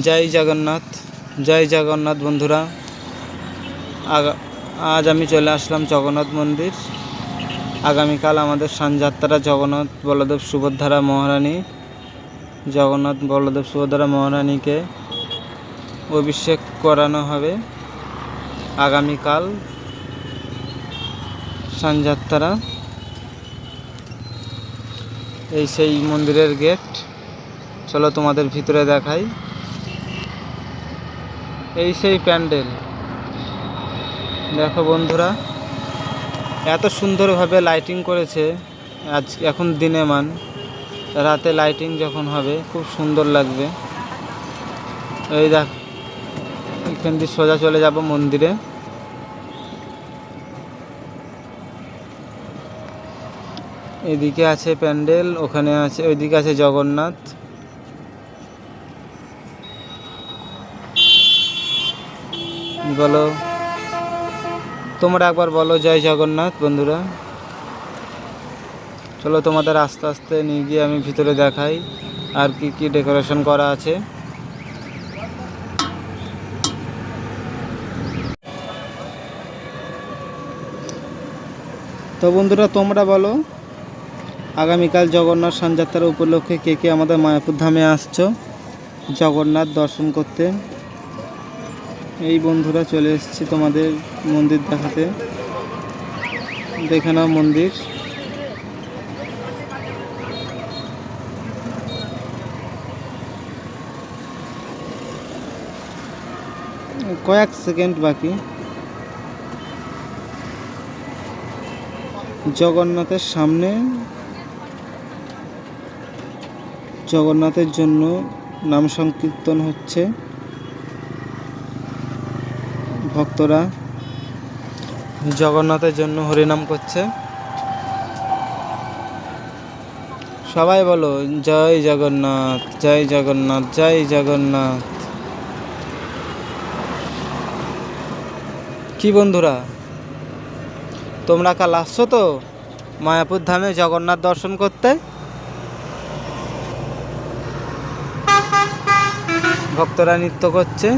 জয় জগন্নাথ, জয় জগন্নাথ বন্ধুরা। আজ আমি চলে আসলাম জগন্নাথ মন্দির। আগামীকাল আমাদের সানযাত্রা জগন্নাথ বলদেব সুভদ্রা মহারানী, জগন্নাথ বলদেব সুভদ্রা মহারানীকে অভিষেক করানো হবে। আগামীকাল সানযাত্রা। এই সেই মন্দিরের গেট, চলো তোমাদের ভিতরে দেখাই। এই সেই প্যান্ডেল, দেখো বন্ধুরা, এত সুন্দরভাবে লাইটিং করেছে। এখন দিনে মান, রাতে লাইটিং যখন হবে খুব সুন্দর লাগবে। এই দেখ, এখান দিয়ে সোজা চলে যাব মন্দিরে। এদিকে আছে প্যান্ডেল, ওখানে আছে, ওইদিকে আছে জগন্নাথ। বলো তোমরা একবার বলো জয় জগন্নাথ বন্ধুরা। চলো তোমাদের আস্তে আস্তে নিয়ে গিয়ে আমি ভিতরে দেখাই আর কি কি ডেকোরেশন করা আছে। তো বন্ধুরা তোমরা বলো, আগামীকাল জগন্নাথ সানযাত্রা উপলক্ষে কে কে আমাদের মায়াপুর ধামে আসছো জগন্নাথ দর্শন করতে। এই বন্ধুরা চলে এসেছি তোমাদের মন্দির দেখাতে। দেখে নাও মন্দির। কয়েক সেকেন্ড বাকি। জগন্নাথের সামনে, জগন্নাথের জন্য নাম সংকীর্তন হচ্ছে। ভক্তরা জগন্নাথের জন্য হরিনাম করছে। সবাই বলো জয় জগন্নাথ, জয় জগন্নাথ, জয় জগন্নাথ। কি বন্ধুরা, তোমরা কাল আসছো তো মায়াপুর ধামে জগন্নাথ দর্শন করতে? ভক্তরা নৃত্য করছে।